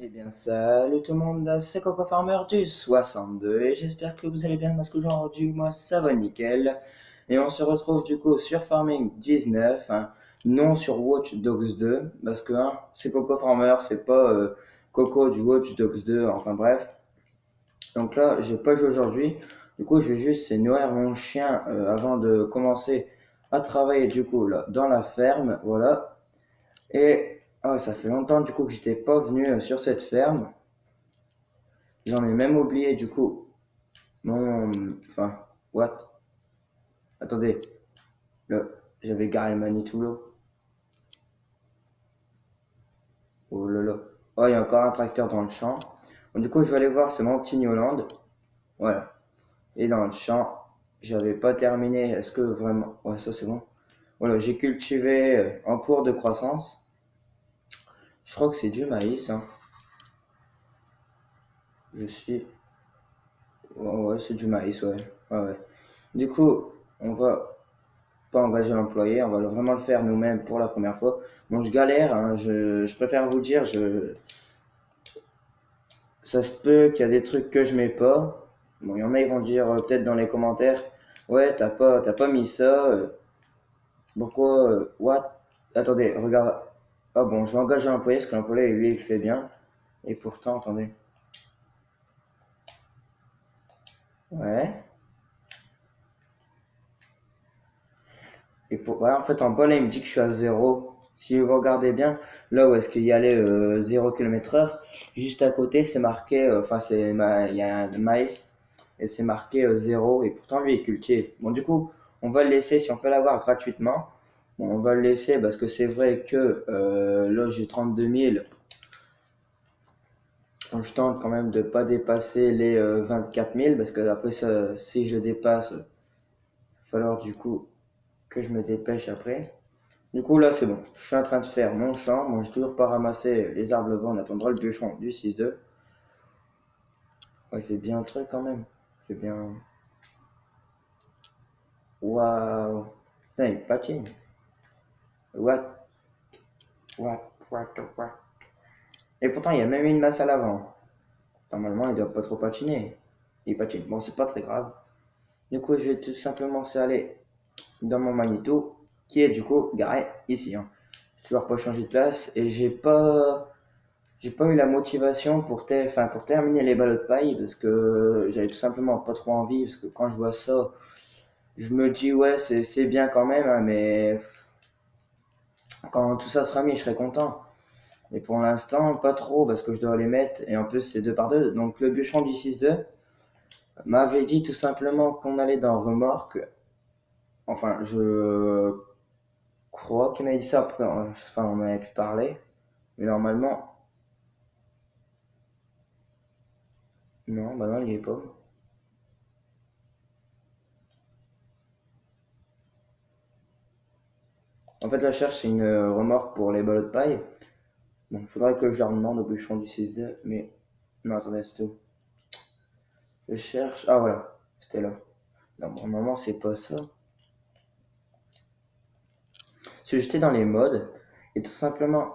Eh bien, salut tout le monde, c'est Coco Farmer du 62 et j'espère que vous allez bien parce qu'aujourd'hui, moi, ça va nickel. Et on se retrouve du coup sur Farming 19, hein, non sur Watch Dogs 2, parce que c'est Coco Farmer, c'est pas Coco du Watch Dogs 2, enfin bref. Donc là, j'ai pas joué aujourd'hui, du coup, je vais juste nourrir mon chien avant de commencer à travailler du coup là dans la ferme, voilà. Et ça fait longtemps du coup que j'étais pas venu sur cette ferme. J'en ai même oublié du coup mon... Enfin, what? Attendez, j'avais garé le Manitoulot. Oh là là. Oh, il y a encore un tracteur dans le champ. Bon, du coup, je vais aller voir, c'est mon petit Newland. Voilà. Et dans le champ, j'avais pas terminé. Est-ce que vraiment... Ouais, ça c'est bon. Voilà, j'ai cultivé en cours de croissance. Je crois que c'est du maïs, hein. Je suis... Ouais, ouais, c'est du maïs, ouais. Ouais, ouais. Du coup, on va pas engager l'employé, on va vraiment le faire nous-mêmes pour la première fois. Bon, je galère, hein, je préfère vous dire, ça se peut qu'il y a des trucs que je mets pas. Bon, il y en a, ils vont dire peut-être dans les commentaires, ouais, t'as pas mis ça, pourquoi, what? Attendez, regarde. Ah bon, je vais engager l'employé parce que l'employé, lui, il fait bien. Et pourtant, attendez. Ouais. Ouais, en fait, en bas, là, il me dit que je suis à zéro. Si vous regardez bien, là où est-ce qu'il y allait 0 km/h, juste à côté, c'est marqué, enfin, il y a un maïs, et c'est marqué 0, et pourtant, lui, il cultive. Bon, du coup, on va le laisser, si on peut l'avoir gratuitement, bon, on va le laisser parce que c'est vrai que là, j'ai 32 000. Bon, je tente quand même de pas dépasser les 24 000, parce que après, ça, si je le dépasse, il va falloir du coup que je me dépêche après. Du coup, là, c'est bon. Je suis en train de faire mon champ. Bon, j'ai toujours pas ramassé les arbres levant. On attendra le bûcheron du 6-2. Ouais, il fait bien le truc quand même. Il fait bien. Waouh. Putain, il patine. What? What? Et pourtant, il y a même une masse à l'avant. Normalement, il doit pas trop patiner. Il patine. Bon, c'est pas très grave. Du coup, je vais tout simplement aller dans mon magnéto, qui est du coup garé ici, hein. J'ai toujours pas changé de place et j'ai pas eu la motivation pour terminer les ballots de paille parce que j'avais tout simplement pas trop envie parce que quand je vois ça, je me dis ouais c'est bien quand même, hein, mais quand tout ça sera mis je serai content. Et pour l'instant pas trop parce que je dois les mettre et en plus c'est 2 par 2. Donc le bûcheron du 6-2 m'avait dit tout simplement qu'on allait dans remorque. Enfin je crois qu'il m'avait dit ça après, enfin on avait pu parler. Mais normalement non, bah non il y est pas. En fait, la cherche, c'est une remorque pour les ballots de paille. Bon, faudrait que je leur demande au bûcheron du 6-2, mais... Non, attendez, c'était où? Je cherche... Ah, voilà, c'était là. Non, bon, normalement, c'est pas ça. C'est j'étais dans les modes, et tout simplement...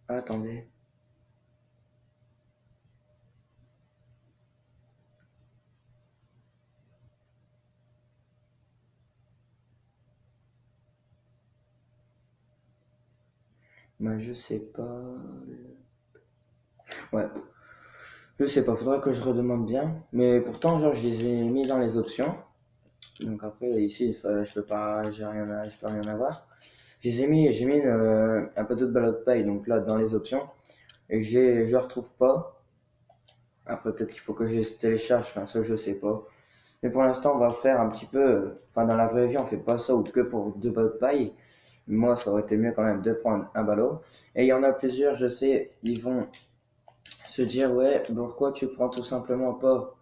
Ah, attendez. Moi, je sais pas... Ouais, je sais pas, faudrait que je redemande bien. Mais pourtant, genre, je les ai mis dans les options. Donc après, ici, je peux pas... Je peux rien avoir. J'ai mis un peu d'autres ballots de paille, donc là, dans les options. Et je retrouve pas. Après, peut-être qu'il faut que je les télécharge, enfin, ça, je sais pas. Mais pour l'instant, on va faire un petit peu. Enfin, dans la vraie vie, on fait pas ça ou que pour 2 ballots de paille. Moi, ça aurait été mieux quand même de prendre un ballot. Et il y en a plusieurs, je sais, ils vont se dire, ouais, pourquoi tu prends tout simplement pas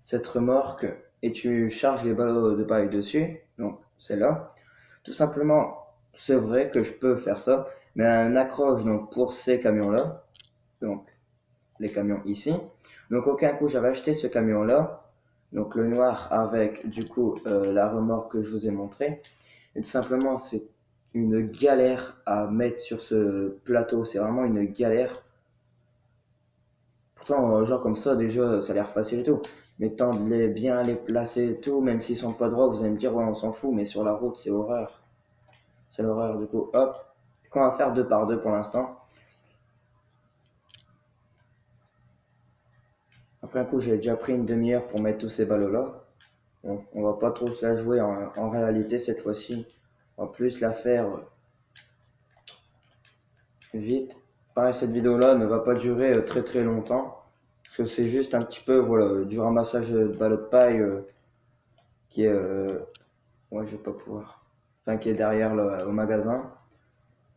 cette remorque et tu charges les ballots de paille dessus. Donc, c'est là. Tout simplement, c'est vrai que je peux faire ça, mais un accroche donc pour ces camions-là. Donc, les camions ici. Donc aucun coup j'avais acheté ce camion là, donc le noir avec du coup la remorque que je vous ai montré. Et tout simplement c'est une galère à mettre sur ce plateau, c'est vraiment une galère. Pourtant, genre comme ça, déjà, ça a l'air facile et tout. Mais tant de les bien les placer et tout, même s'ils sont pas droits, vous allez me dire, ouais, on s'en fout, mais sur la route, c'est horreur. C'est l'horreur, du coup, hop. On va faire 2 par 2 pour l'instant. Après un coup, j'ai déjà pris une demi-heure pour mettre tous ces ballots-là. Bon, on va pas trop se la jouer en réalité cette fois-ci. On va plus la faire vite. Pareil, cette vidéo-là ne va pas durer très très longtemps. Parce que c'est juste un petit peu voilà, du ramassage de ballots de paille qui est... ouais, je vais pas pouvoir. Enfin, qui est derrière au magasin.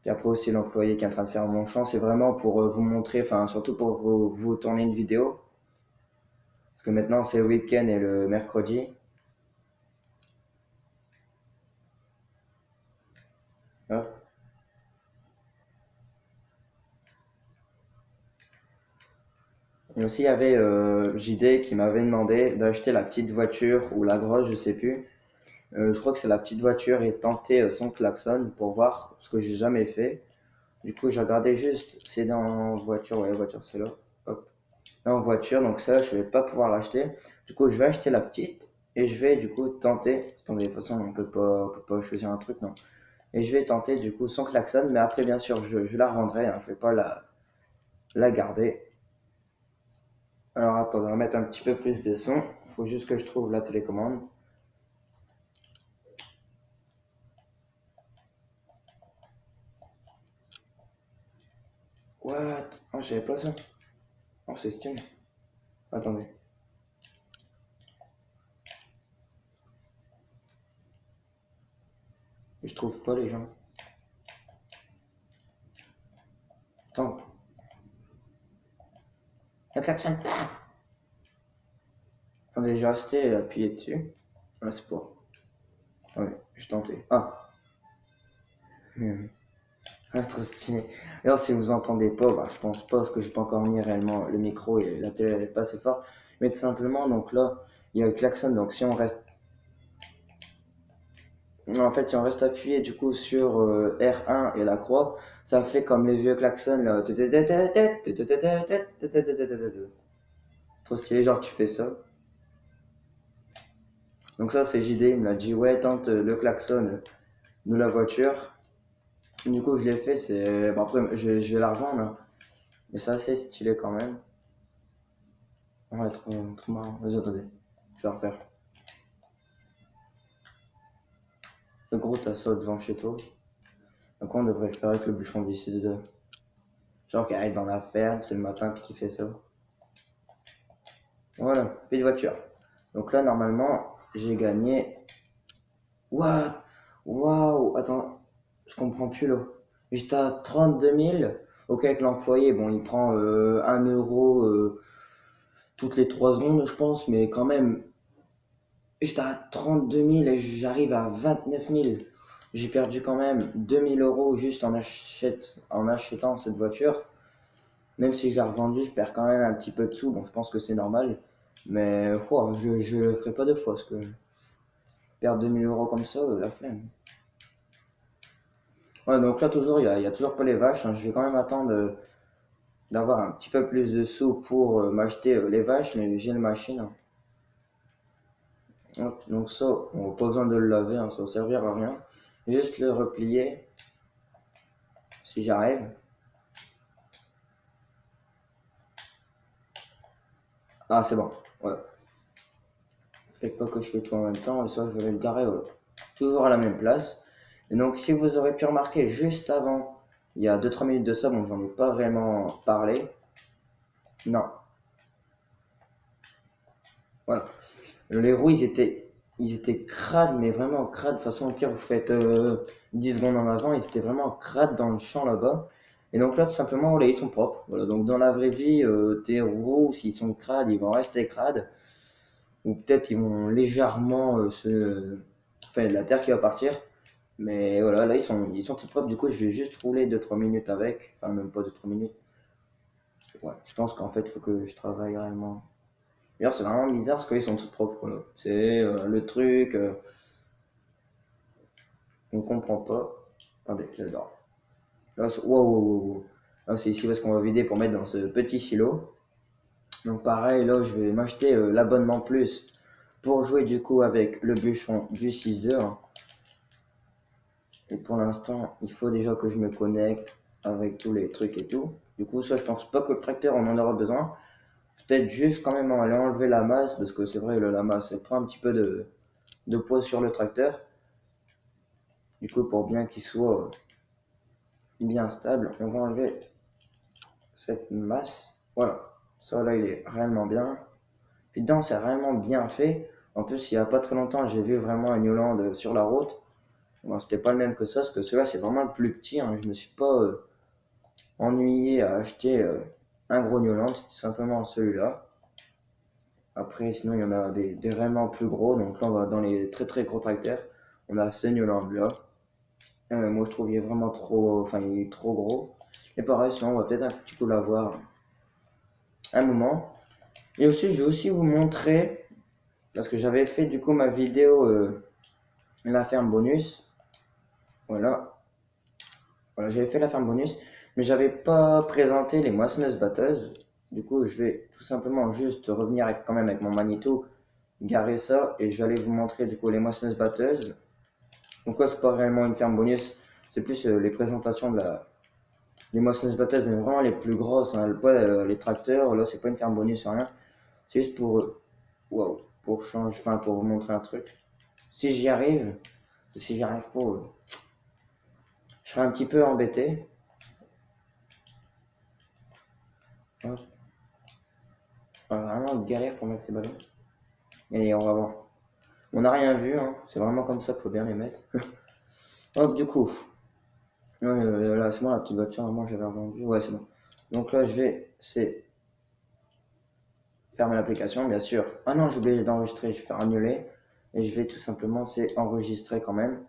Et après aussi l'employé qui est en train de faire mon champ. C'est vraiment pour vous montrer, enfin surtout pour vous tourner une vidéo. Parce que maintenant c'est le week-end et le mercredi. Hop. Et aussi, il y avait JD qui m'avait demandé d'acheter la petite voiture ou la grosse, je sais plus. Je crois que c'est la petite voiture et tenter son klaxon pour voir ce que j'ai jamais fait. Du coup, j'ai regardé juste, c'est dans voiture, ouais, voiture, c'est là. Hop. Dans voiture, donc ça, je vais pas pouvoir l'acheter. Du coup, je vais acheter la petite et je vais du coup tenter. Attendez, de toute façon, on peut pas choisir un truc, non. Et je vais tenter du coup sans klaxon, mais après, bien sûr, je la rendrai, hein, je vais pas la garder. Alors attends, on va mettre un petit peu plus de son. Il faut juste que je trouve la télécommande. What? Oh, j'avais pas ça. Oh, c'est stylé. Attendez. Je trouve pas les gens. Attends. Le klaxon. Attendez, j'ai resté appuyé dessus. Ah, c'est pour. Ouais, j'ai tenté. Ah. Ah, c'est trop stylé. D'ailleurs, si vous entendez pas, bah, je pense pas, parce que j'ai pas encore mis réellement le micro et la télé elle est pas assez fort. Mais tout simplement, donc là, il y a le klaxon. Donc si on reste. En fait, si on reste appuyé du coup sur R1 et la croix, ça fait comme les vieux klaxons là. Trop stylé, genre tu fais ça. Donc ça c'est JD, il m'a dit ouais tente le klaxon de la voiture. Du coup je l'ai fait, c'est... Bon après je vais la revendre, hein. Mais c'est assez stylé quand même. Ouais, trop marrant. Vas-y, attendez, je vais refaire. Le gros t'as ça devant chez toi. Donc on devrait le faire avec le bouchon d'ici de deux. Genre qui arrive dans la ferme, c'est le matin puis qui fait ça. Voilà, puis de voiture. Donc là normalement j'ai gagné. Waouh, waouh, attends, je comprends plus là. J'étais à 32 000. Ok, avec l'employé, bon, il prend 1 euro toutes les 3 secondes, je pense, mais quand même, j'étais à 32 000 et j'arrive à 29 000. J'ai perdu quand même 2 000 € juste en achetant cette voiture. Même si je l'ai revendue, je perds quand même un petit peu de sous. Bon, je pense que c'est normal. Mais wow, je le ferai pas deux fois parce que perdre 2 000 € comme ça, la flemme. Ouais, donc là, toujours, il y a toujours pas les vaches, hein. Je vais quand même attendre d'avoir un petit peu plus de sous pour m'acheter les vaches, mais j'ai une machine, hein. Hop, donc ça, on n'a pas besoin de le laver, hein, ça ne va servir à rien. Juste le replier, si j'arrive. Ah, c'est bon. Ouais. Fait pas que je fais tout en même temps, et ça, je vais le garer toujours à la même place. Et donc, si vous aurez pu remarquer juste avant, il y a 2-3 minutes de ça, bon, j'en ai pas vraiment parlé. Non, voilà. Les roues, ils étaient crades, mais vraiment crades. De toute façon, au pire, vous faites 10 secondes en avant, ils étaient vraiment crades dans le champ là-bas. Et donc là, tout simplement, voilà, ils sont propres. Voilà, donc dans la vraie vie, tes roues, s'ils sont crades, ils vont rester crades. Ou peut-être ils vont légèrement enfin, de la terre qui va partir. Mais voilà, là, ils sont tout propres. Du coup, je vais juste rouler 2-3 minutes avec. Enfin, même pas 2-3 minutes. Ouais, je pense qu'en fait, il faut que je travaille réellement. D'ailleurs, c'est vraiment bizarre parce qu'ils sont tous propres, là. C'est le truc, on comprend pas. Attendez, j'adore. Là, wow, wow, wow, wow. Là, c'est ici parce qu'on va vider pour mettre dans ce petit silo. Donc pareil, là je vais m'acheter l'abonnement plus pour jouer du coup avec le bûcheron du 6 heures. Et pour l'instant, il faut déjà que je me connecte avec tous les trucs et tout. Du coup, ça, je pense pas que le tracteur on en aura besoin. Peut-être juste quand même aller enlever la masse, parce que c'est vrai, la masse, elle prend un petit peu de poids sur le tracteur. Du coup, pour bien qu'il soit bien stable, on va enlever cette masse. Voilà, ça là, il est réellement bien. Puis dedans, c'est réellement bien fait. En plus, il n'y a pas très longtemps, j'ai vu vraiment un Newland sur la route. Bon, c'était pas le même que ça, parce que celui-là, c'est vraiment le plus petit. Hein. Je me suis pas ennuyé à acheter un gros Newland, c'était simplement celui-là. Après, sinon, il y en a des réellement plus gros. Donc là, on va dans les très très gros tracteurs. On a ce Newland-là. Moi, je trouve qu'il est vraiment trop, enfin, il est trop gros. Et pareil, sinon, on va peut-être un petit peu l'avoir un moment. Et aussi, je vais aussi vous montrer, parce que j'avais fait du coup ma vidéo la ferme bonus. Voilà, voilà, j'avais fait la ferme bonus, mais j'avais pas présenté les moissonneuses batteuses. Du coup, je vais tout simplement juste revenir quand même avec mon magnéto, garer ça, et je vais aller vous montrer du coup les moissonneuses batteuses. Donc là, c'est pas réellement une ferme bonus, c'est plus les présentations les moissonneuses batteuses, mais vraiment les plus grosses. Hein, les tracteurs, là, c'est pas une ferme bonus, rien. C'est juste pour, wow, pour changer, enfin, pour vous montrer un truc. Si j'y arrive, si j'y arrive pas, je serai un petit peu embêté. Hop. Vraiment galère pour mettre ces ballons. Et on va voir. On n'a rien vu, hein. C'est vraiment comme ça qu'il faut bien les mettre. Hop, du coup. Là, c'est bon, la petite voiture, moi j'avais revendu. Ouais, c'est bon. Donc là, je vais, c'est fermer l'application, bien sûr. Ah non, j'ai oublié d'enregistrer, je vais faire annuler. Et je vais tout simplement, c'est enregistrer quand même.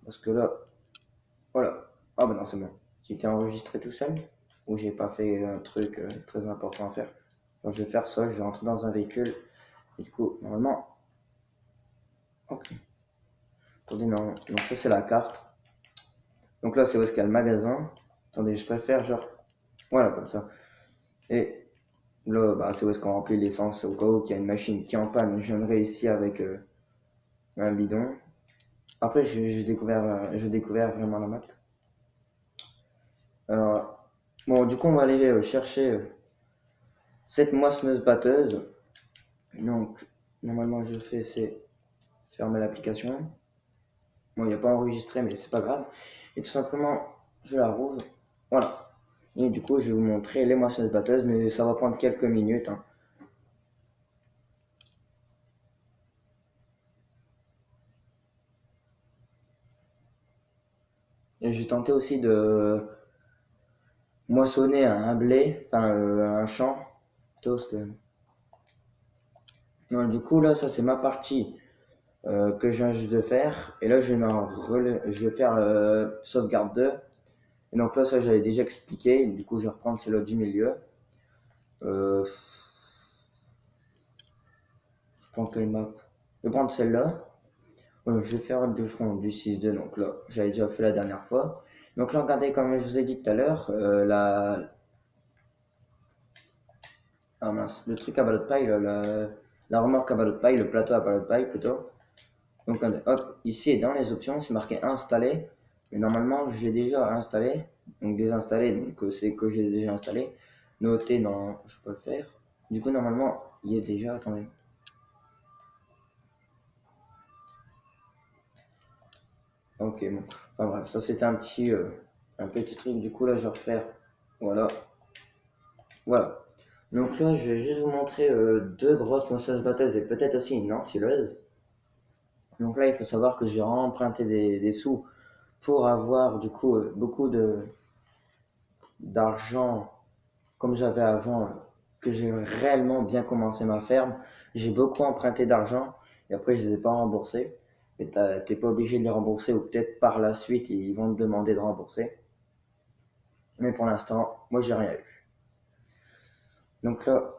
Parce que là, voilà. Ah bah non, c'est bon. J'étais enregistré tout seul. Ou j'ai pas fait un truc très important à faire. Donc je vais faire ça, je vais rentrer dans un véhicule. Et du coup, normalement, ok. Attendez, non. Donc ça, c'est la carte. Donc là, c'est où est-ce qu'il y a le magasin. Attendez, je préfère genre, voilà, comme ça. Et là, bah, c'est où est-ce qu'on remplit l'essence au cas où qu'il y a une machine qui est en panne. Je viendrai ici avec un bidon. Après, j'ai découvert vraiment la map. Alors, bon, du coup, on va aller chercher cette moissonneuse batteuse. Donc, normalement, je fais, c'est fermer l'application. Bon, il n'y a pas enregistré, mais c'est pas grave. Et tout simplement, je la rouvre. Voilà. Et du coup, je vais vous montrer les moissonneuses batteuses, mais ça va prendre quelques minutes. Hein. Et j'ai tenté aussi de moissonner un blé, enfin un champ. Toast. Non, du coup, là, ça c'est ma partie que je viens juste de faire. Et là, je vais faire sauvegarde 2. Et donc là, ça j'avais déjà expliqué. Du coup, je vais reprendre celle-là du milieu. Je prends quelle map? Je vais prendre celle-là. Je vais faire le bûcheron du 6-2. Donc là, j'avais déjà fait la dernière fois. Donc là, regardez, comme je vous ai dit tout à l'heure, ah mince, le truc à ballot de paille, la remorque à ballot de paille, le plateau à ballot de paille plutôt. Donc hop, ici dans les options, c'est marqué installer. Mais normalement, j'ai déjà installé. Donc désinstaller, donc c'est que j'ai déjà installé. Noter, non, je peux le faire. Du coup, normalement, il est déjà, attendez. Ok, bon. Enfin bref, ça c'était un petit truc. Du coup, là, je vais refaire. Voilà. Voilà. Donc là, je vais juste vous montrer deux grosses moissonneuses batteuses et peut-être aussi une ensileuse. Donc là, il faut savoir que j'ai emprunté des sous pour avoir du coup beaucoup d'argent comme j'avais avant, que j'ai réellement bien commencé ma ferme. J'ai beaucoup emprunté d'argent et après je les ai pas remboursés. Mais t'es pas obligé de les rembourser ou peut-être par la suite ils vont te demander de rembourser. Mais pour l'instant, moi j'ai rien eu. Donc là,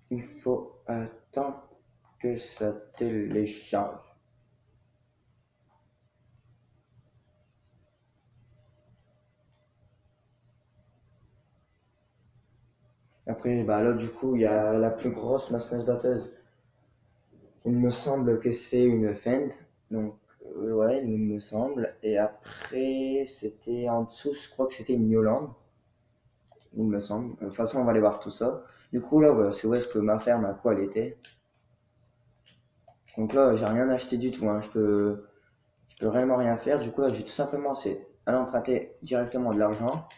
il faut attendre que ça télécharge. Après, bah là, du coup, il y a la plus grosse maçonneuse batteuse. Il me semble que c'est une Fend. Donc, ouais, il me semble. Et après, c'était en dessous, je crois que c'était une Yoland, il me semble. De toute façon, on va aller voir tout ça. Du coup, là, voilà, c'est où est-ce que ma ferme, à quoi elle était. Donc là, j'ai rien acheté du tout, hein. Je peux réellement rien faire. Du coup, là, j'ai tout simplement, c'est aller emprunter directement de l'argent.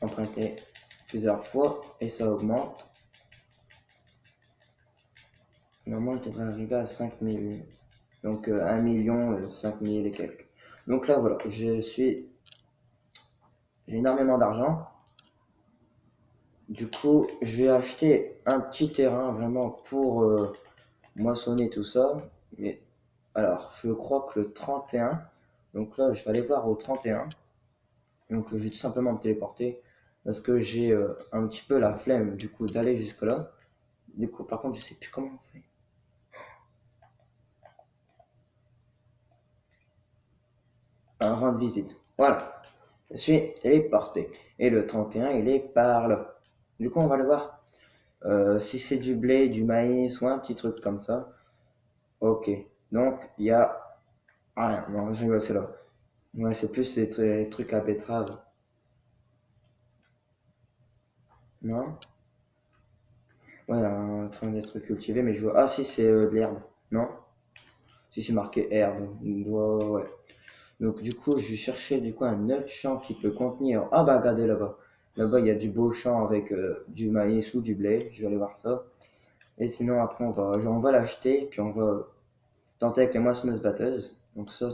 Emprunter plusieurs fois et ça augmente. Normalement, je devrais arriver à 5000. Donc 1 million 5000 et quelques. Donc là, voilà, j'ai énormément d'argent. Du coup, je vais acheter un petit terrain vraiment pour moissonner tout ça. Mais alors, je crois que le 31. Donc là, je vais aller voir au 31. Donc je vais tout simplement me téléporter parce que j'ai un petit peu la flemme du coup d'aller jusque là. Du coup, par contre, je sais plus comment on fait. Un rendre visite. Voilà, je suis téléporté. Et le 31, il est par là. Du coup, on va le voir. Si c'est du blé, du maïs ou un petit truc comme ça. Ok. Donc, il y a rien. Non, je rigole, c'est là. Ouais, c'est plus les trucs à betterave. Non? Ouais, un train des trucs cultivés, mais je vois. Ah, si, c'est de l'herbe. Non? Si, c'est marqué herbe. Ouais. Donc du coup, je vais chercher du coup un autre champ qui peut contenir. Ah bah regardez là-bas. Là-bas, il y a du beau champ avec du maïs ou du blé. Je vais aller voir ça. Et sinon, après, on va l'acheter. Puis on va tenter avec les moissonneuses batteuses. Donc ça,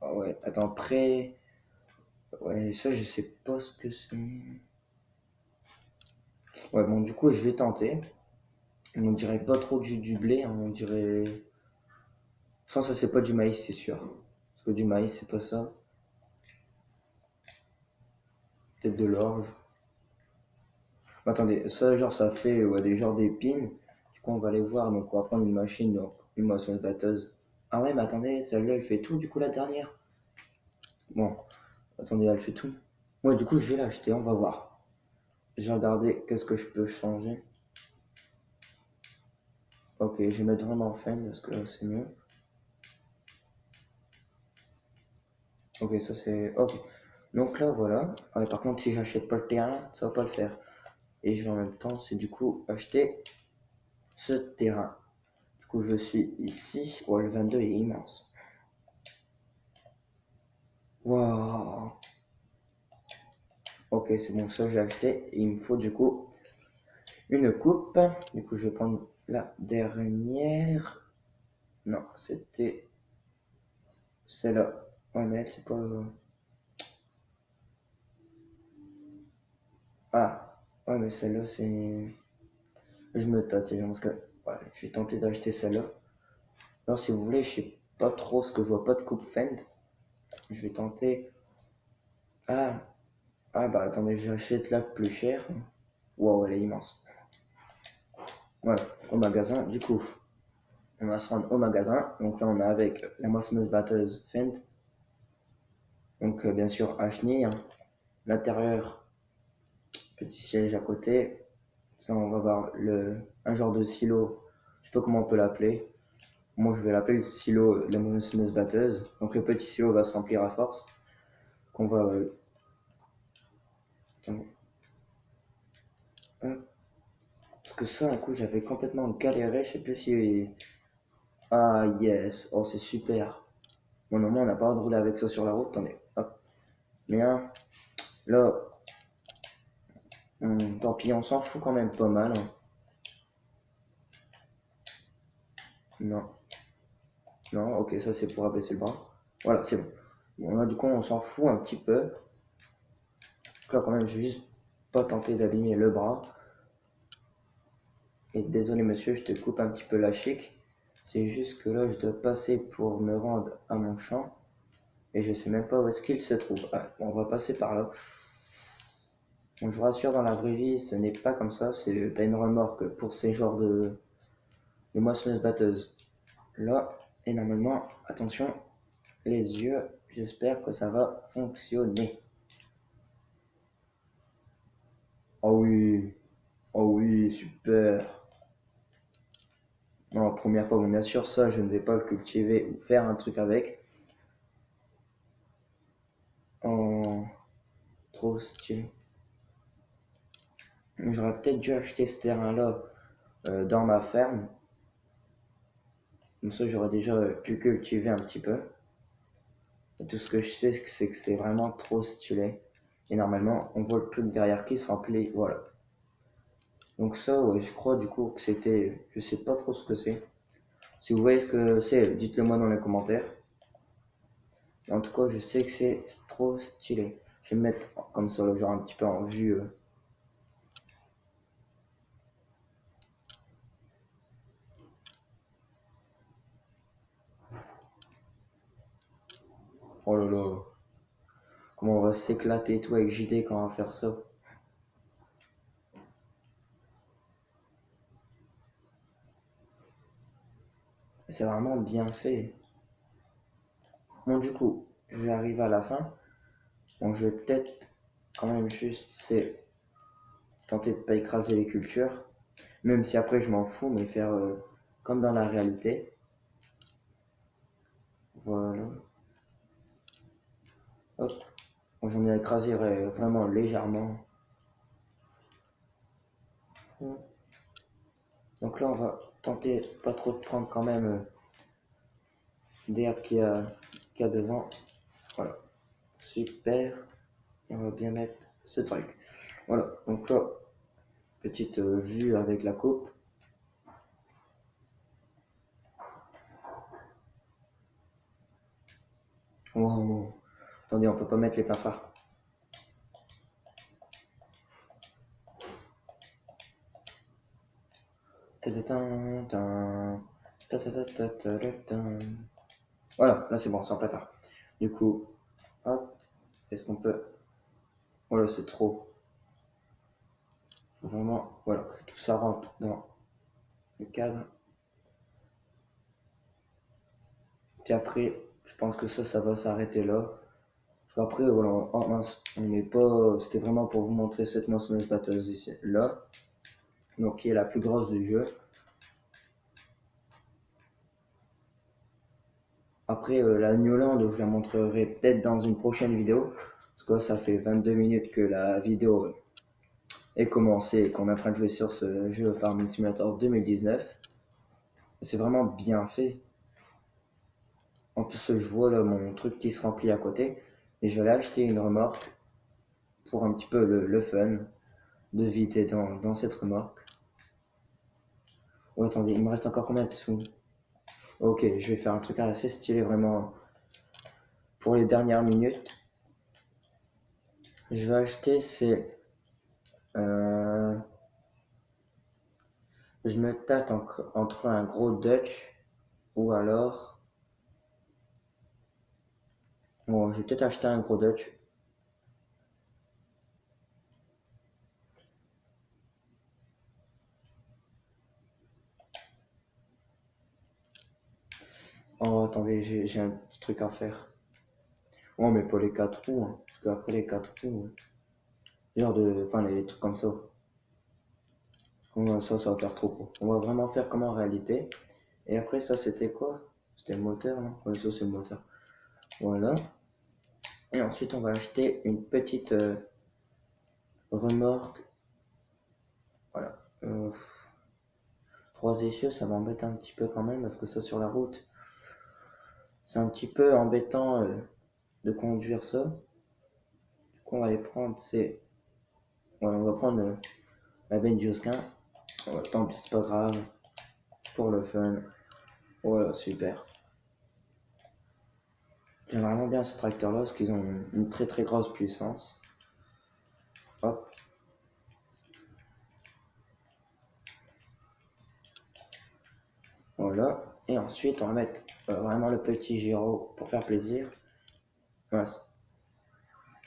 ah ouais, attends, prêt. Ouais, ça, je sais pas ce que c'est. Ouais, bon, du coup, je vais tenter. On dirait pas trop du blé. Hein, on dirait. Sans ça, c'est pas du maïs, c'est sûr. Parce que du maïs, c'est pas ça. Peut-être de l'orge. Attendez, ça, genre, ça fait ouais, des genres d'épines. Du coup, on va aller voir. Donc, on va prendre une machine, donc une moissonneuse batteuse. Ah ouais, mais attendez, celle-là, elle fait tout, du coup, la dernière. Bon, attendez, elle fait tout. Ouais, du coup, je vais l'acheter, on va voir. Je vais regarder qu'est-ce que je peux changer. Ok, je vais mettre vraiment fin parce que là, c'est mieux. Ok, ça c'est. Ok. Donc là, voilà. Ah, ouais, par contre, si j'achète pas le terrain, ça va pas le faire. Et je vais en même temps, c'est du coup acheter ce terrain. Du coup, je suis ici. Ouais, le 22 est immense. Waouh! Ok, c'est bon, ça j'ai acheté. Il me faut du coup une coupe. Du coup, je vais prendre la dernière. Non, c'était celle-là. Ouais, mais elle, c'est pas. Ah, ouais, mais celle-là, c'est. Je me tâte, parce que. Ouais, je vais tenter d'acheter celle-là. Alors, si vous voulez, je sais pas trop ce que je vois pas de coupe Fend. Je vais tenter. Ah, ah bah attendez, j'achète la plus chère. Wow, elle est immense. Voilà, au magasin. Du coup, on va se rendre au magasin. Donc là, on est avec la moissonneuse batteuse Fendt. Donc bien sûr, H. Hein. L'intérieur, petit siège à côté. Ça, on va voir un genre de silo. Je sais pas comment on peut l'appeler. Moi, je vais l'appeler le silo de la moissonneuse batteuse. Donc le petit silo va se remplir à force. Qu'on va. Parce que ça, un coup, j'avais complètement galéré. Je sais plus si. Ah yes, oh c'est super. Bon, normalement, on n'a pas le droit de rouler avec ça sur la route. Attendez, hop. Mais hein, là, tant pis, on s'en fout quand même pas mal. Hein. Non, non, ok, ça c'est pour abaisser le bras. Voilà, c'est bon. Bon, là, du coup, on s'en fout un petit peu. Là, quand même, je vais juste pas tenter d'abîmer le bras. Et désolé, monsieur, je te coupe un petit peu la chic. C'est juste que là, je dois passer pour me rendre à mon champ. Et je sais même pas où est-ce qu'il se trouve. Ah, on va passer par là. Donc, je vous rassure, dans la vraie vie, ce n'est pas comme ça. T'as une remorque pour ces genres de moissonneuses batteuses. Là, et normalement, attention, les yeux, j'espère que ça va fonctionner. Oh oui, oh oui, super. Non, première fois, bon, bien sûr, ça, je ne vais pas le cultiver ou faire un truc avec. Oh, trop stylé. J'aurais peut-être dû acheter ce terrain-là dans ma ferme. Comme ça, j'aurais déjà pu cultiver un petit peu. Et tout ce que je sais, c'est que c'est vraiment trop stylé. Et normalement, on voit le truc derrière qui se remplit. Voilà. Donc ça, ouais, je crois du coup que c'était... Je sais pas trop ce que c'est. Si vous voyez ce que c'est, dites-le moi dans les commentaires. En tout cas, je sais que c'est trop stylé. Je vais me mettre comme ça, là, genre un petit peu en vue. Oh là là. Comment on va s'éclater et tout avec JD quand on va faire ça. C'est vraiment bien fait. Bon, du coup, je vais arriver à la fin. Donc, je vais peut-être quand même juste, c'est tenter de pas écraser les cultures. Même si après, je m'en fous, mais faire comme dans la réalité. Voilà. Hop. Bon, j'en ai écrasé vraiment légèrement. Donc là, on va tenter pas trop de prendre quand même des herbes qu'il y a devant. Voilà. Super. Et on va bien mettre ce truc. Voilà. Donc là, petite vue avec la coupe. Oh. Attendez, on peut pas mettre les papas. Voilà, là c'est bon, c'est en platard. Du coup, hop, est-ce qu'on peut... Voilà, c'est trop. Vraiment, voilà, que tout ça rentre dans le cadre. Puis après, je pense que ça va s'arrêter là. Après, voilà, oh mince, on n'est pas... C'était vraiment pour vous montrer cette moissonneuse batteuse ici, là. Donc, qui est la plus grosse du jeu. Après, la New Land, je la montrerai peut-être dans une prochaine vidéo. Parce que là, ça fait 22 minutes que la vidéo est commencée et qu'on est en train de jouer sur ce jeu Farming Simulator 2019. C'est vraiment bien fait. En plus, je vois là mon truc qui se remplit à côté. Et je vais aller acheter une remorque pour un petit peu le fun de vider dans cette remorque. Oh, attendez, il me reste encore combien de sous? Ok, je vais faire un truc assez stylé vraiment pour les dernières minutes. Je vais acheter ces... je me tâte entre un gros Dutch ou alors... Bon, je vais peut-être acheter un gros Dutch. Oh, attendez, j'ai un petit truc à faire. Oh, mais pas les 4 roues, hein, parce qu'après les 4 roues, genre de... Enfin, les trucs comme ça. Ça va faire trop gros. On va vraiment faire comme en réalité. Et après, ça, c'était quoi? C'était le moteur, non? Ouais, ça, c'est le moteur. Voilà. Et ensuite, on va acheter une petite remorque. Voilà. 3 essieux, ça m'embête un petit peu quand même, parce que ça, sur la route, c'est un petit peu embêtant de conduire ça. Du coup, on va les prendre, c'est... Voilà, on va prendre la Benjusquin. Tant pis, c'est pas grave. Pour le fun. Voilà, super. J'aime vraiment bien ce tracteur là parce qu'ils ont une très très grosse puissance. Hop. Voilà. Et ensuite on va mettre vraiment le petit gyro pour faire plaisir. Voilà.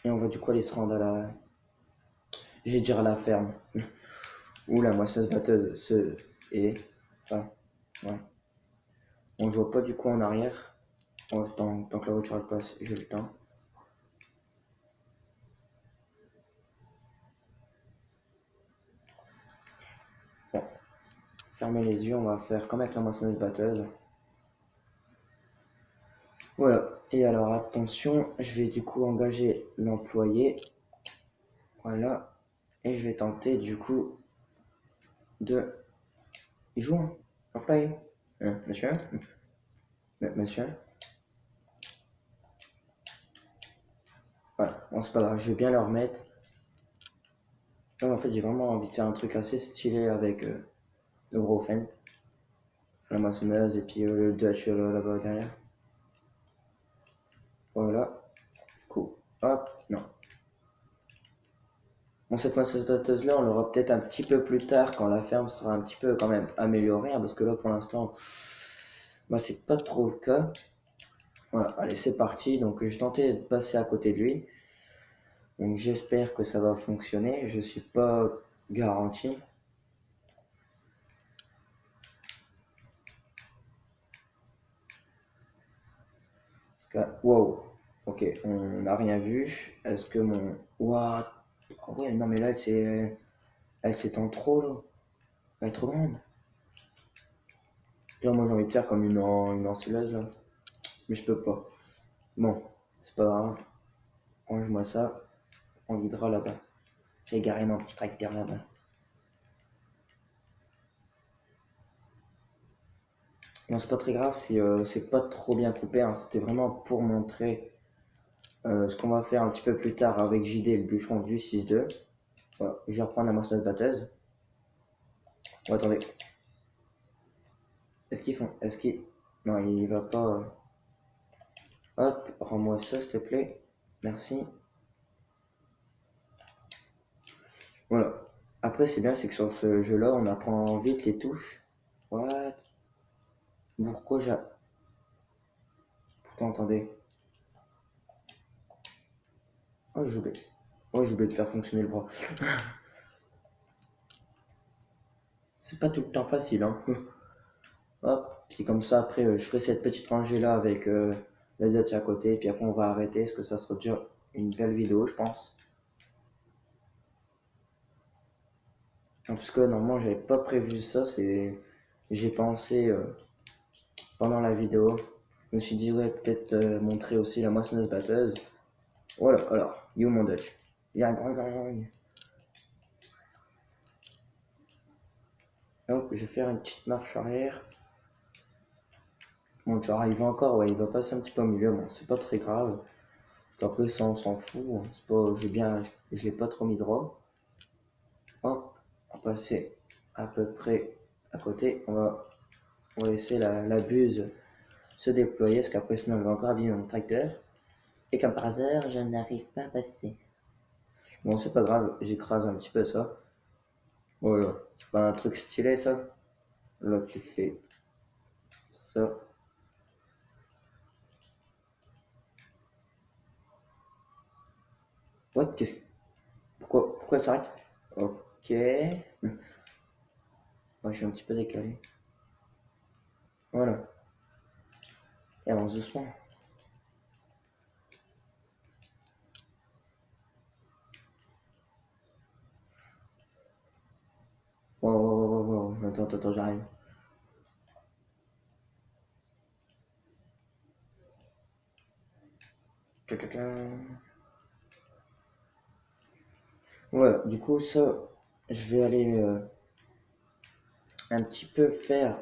Et on va du coup aller se rendre à la... J'ai dire à la ferme. Où la moissonneuse batteuse se est. Enfin, ouais. On joue pas du coup en arrière. Tant que la voiture elle passe, j'ai le temps. fermer les yeux, on va faire comme avec la moissonneuse batteuse. Voilà, et alors attention, je vais du coup engager l'employé. Voilà, et je vais tenter du coup de... Il joue, hein, employé. Monsieur? Monsieur? Voilà, bon c'est pas grave, je vais bien le remettre. En fait, j'ai vraiment envie de faire un truc assez stylé avec le gros Fent, la moissonneuse et puis le Dutch là-bas derrière. Voilà, cool. Hop, non. Bon, cette moissonneuse batteuse là, on l'aura peut-être un petit peu plus tard quand la ferme sera un petit peu quand même améliorée, hein, parce que là pour l'instant, moi c'est pas trop le cas. Voilà, allez, c'est parti. Donc, je tentais de passer à côté de lui. Donc, j'espère que ça va fonctionner. Je suis pas garanti. Wow. Ok, on n'a rien vu. Est-ce que mon... What? Oh ouais, non, mais là, elle s'étend trop, là. Elle est trop grande. Là, moi, j'ai envie de faire comme une ensileuse, là. Mais je peux pas. Bon, c'est pas grave. Range-moi ça. On guidera là-bas. J'ai garé mon petit tracteur là-bas. Non, c'est pas très grave si c'est pas trop bien coupé, hein. C'était vraiment pour montrer ce qu'on va faire un petit peu plus tard avec JD, le bûcheron du 6-2. Voilà, je vais reprendre la moissonneuse batteuse. Oh, attendez. Est-ce qu'ils font... Est-ce qu'il... Non, il va pas... Hop, rends-moi ça, s'il te plaît. Merci. Voilà. Après, c'est bien, c'est que sur ce jeu-là, on apprend vite les touches. What? Pourquoi j'ai... Pourtant, attendez. Oh, j'ai oublié. Oh, j'ai oublié de faire fonctionner le bras. C'est pas tout le temps facile, hein. Hop, puis comme ça, après, je ferai cette petite rangée-là avec les autres à côté, puis après, on va arrêter, parce que ça sera déjà une belle vidéo, je pense. Parce que normalement, j'avais pas prévu ça, c'est... J'ai pensé pendant la vidéo, je me suis dit, ouais, peut-être montrer aussi la moissonneuse batteuse. Voilà, alors, you mon Dutch. Viens, hop, je vais faire une petite marche arrière. Bon, genre, il va encore, ouais, il va passer un petit peu au milieu, bon, c'est pas très grave. Après, ça, on s'en fout, hein. C'est pas, j'ai pas trop mis droit. Hop, on va passer à peu près à côté. On va laisser la buse se déployer, parce qu'après, sinon, elle va encore abîmer mon tracteur. Et comme par hasard, je n'arrive pas à passer. Bon, c'est pas grave, j'écrase un petit peu ça. Voilà, c'est pas un truc stylé ça. Là, tu fais ça. What? Pourquoi elle s'arrête? Ok. Ouais, je suis un petit peu décalé. Voilà. Et avance doucement. Wow, wow, wow, wow, wow. Attends, j'arrive. Ouais, du coup, ça, je vais aller un petit peu faire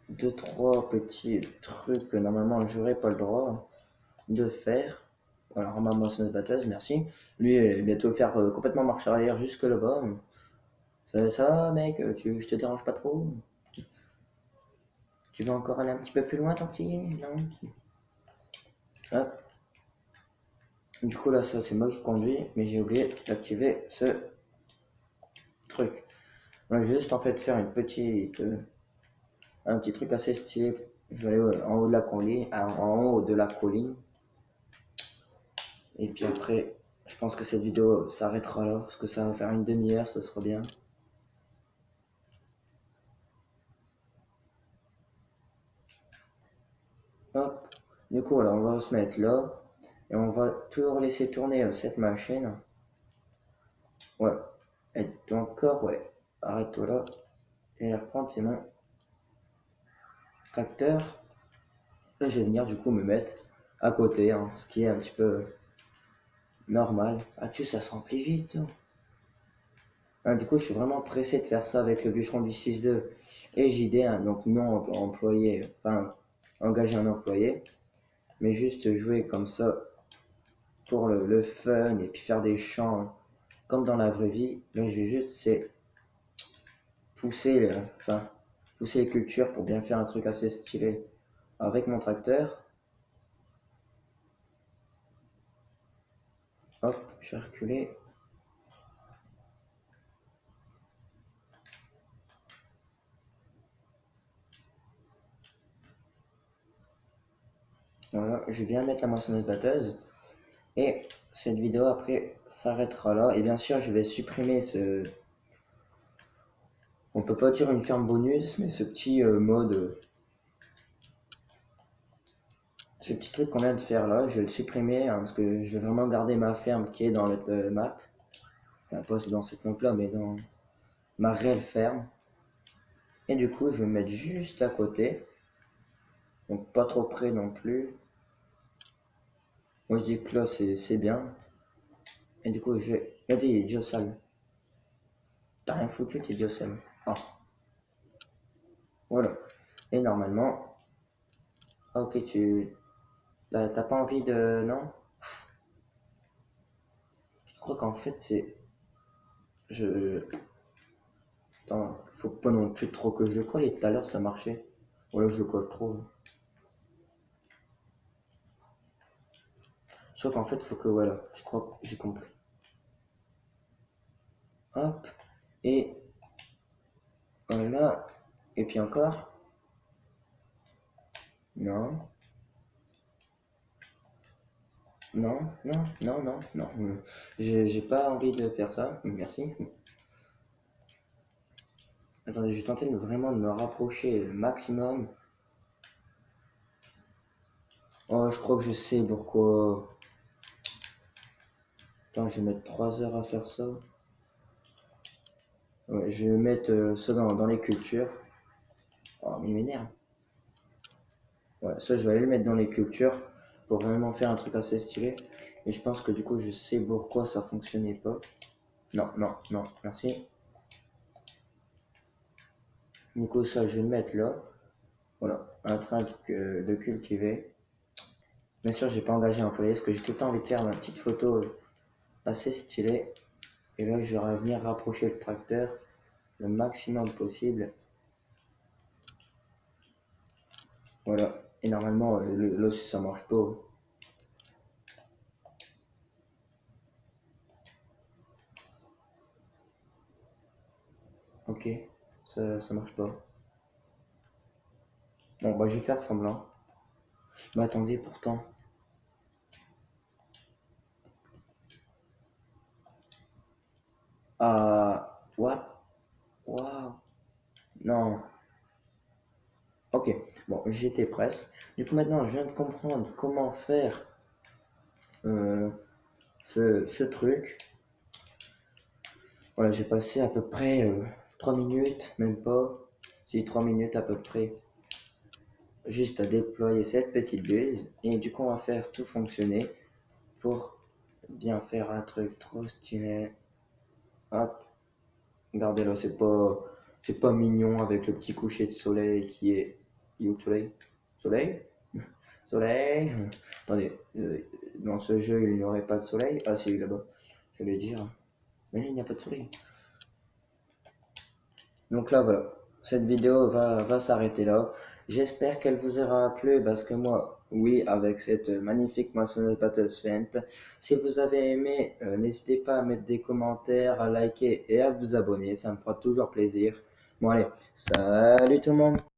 deux, trois petits trucs que normalement j'aurais pas le droit de faire. Alors, ma moissonneuse batteuse, merci. Lui, il va bientôt faire complètement marche arrière jusque là-bas. Ça va, mec? Je te dérange pas trop? Tu veux encore aller un petit peu plus loin, tant petit? Non? Hop. Du coup, là, ça, c'est moi qui conduis, mais j'ai oublié d'activer ce truc. Donc, je vais juste en fait faire un petit truc assez stylé. Je vais aller en haut de la colline, en haut de la colline. Et puis après, je pense que cette vidéo s'arrêtera là, parce que ça va faire une demi-heure, ça sera bien. Hop. Du coup, alors, on va se mettre là. Et on va toujours laisser tourner cette machine. Ouais. Et encore, ouais. Arrête-toi là. je vais reprendre, c'est mon tracteur. Là, je vais venir du coup me mettre à côté, hein, ce qui est un petit peu normal. Ah, ça se remplit vite, hein. Ah, du coup, je suis vraiment pressé de faire ça avec le bûcheron du 6-2 et JD, hein, donc non employé, enfin, engager un employé, mais juste jouer comme ça pour le fun et puis faire des chants comme dans la vraie vie. Là, je vais juste c'est pousser, enfin, pousser les cultures pour bien faire un truc assez stylé avec mon tracteur. Hop, je vais reculer. Voilà, je vais bien mettre la moissonneuse batteuse. Et cette vidéo après s'arrêtera là. Et bien sûr, je vais supprimer ce. On peut pas dire une ferme bonus, mais ce petit mode. Ce petit truc qu'on vient de faire là, je vais le supprimer hein, parce que je vais vraiment garder ma ferme qui est dans le map. Enfin, pas dans cette map là, mais dans ma réelle ferme. Et du coup, je vais me mettre juste à côté. Donc pas trop près non plus. Moi je dis que là c'est bien. Et du coup, je vais. Regardez, il est déjà sale. T'as rien foutu, t'es déjà sale. Ah, voilà. Et normalement. Ah, ok, t'as pas envie de. Non? Je crois qu'en fait c'est. Je. Attends, faut pas non plus trop que je le colle et tout à l'heure ça marchait. Voilà, je le colle trop. Je crois qu'en fait faut que. Voilà, je crois que j'ai compris. Hop. Et voilà. Et puis encore. Non. Non, non, non, non, non. J'ai pas envie de faire ça. Merci. Attendez, je vais tenter vraiment de me rapprocher le maximum. Oh, je crois que je sais pourquoi. Attends, je vais mettre 3 heures à faire ça. Ouais, je vais mettre ça dans les cultures. Oh, mais il m'énerve. Ouais, ça, je vais aller le mettre dans les cultures pour vraiment faire un truc assez stylé. Et je pense que du coup, je sais pourquoi ça fonctionnait pas. Non, non, non, merci. Du coup, ça, je vais le mettre là. Voilà, en train de cultiver. Bien sûr, j'ai pas engagé un employé parce que j'ai tout le temps envie de faire ma petite photo assez stylée. Et là, je vais revenir rapprocher le tracteur le maximum possible. Voilà. Et normalement, là, si ça marche pas. Ok, ça marche pas. Bon, bah, je vais faire semblant. Mais attendez, pourtant. Ah, what? Waouh. Non. Ok, bon, j'étais presque. Du coup, maintenant, je viens de comprendre comment faire euh, ce truc. Voilà, j'ai passé à peu près 3 minutes, même pas. Si, 3 minutes à peu près. Juste à déployer cette petite bulle. Et du coup, on va faire tout fonctionner pour bien faire un truc trop stylé. Hop, regardez là, c'est pas mignon avec le petit coucher de soleil qui est. Il est où le soleil? Soleil? Soleil? Attendez, dans ce jeu, il n'y aurait pas de soleil? Ah, si, là-bas, je vais dire. Mais là, il n'y a pas de soleil. Donc là, voilà, cette vidéo va s'arrêter là. J'espère qu'elle vous aura plu parce que moi, oui, avec cette magnifique moissonneuse batteuse Fendt. Si vous avez aimé, n'hésitez pas à mettre des commentaires, à liker et à vous abonner. Ça me fera toujours plaisir. Bon, allez, salut tout le monde!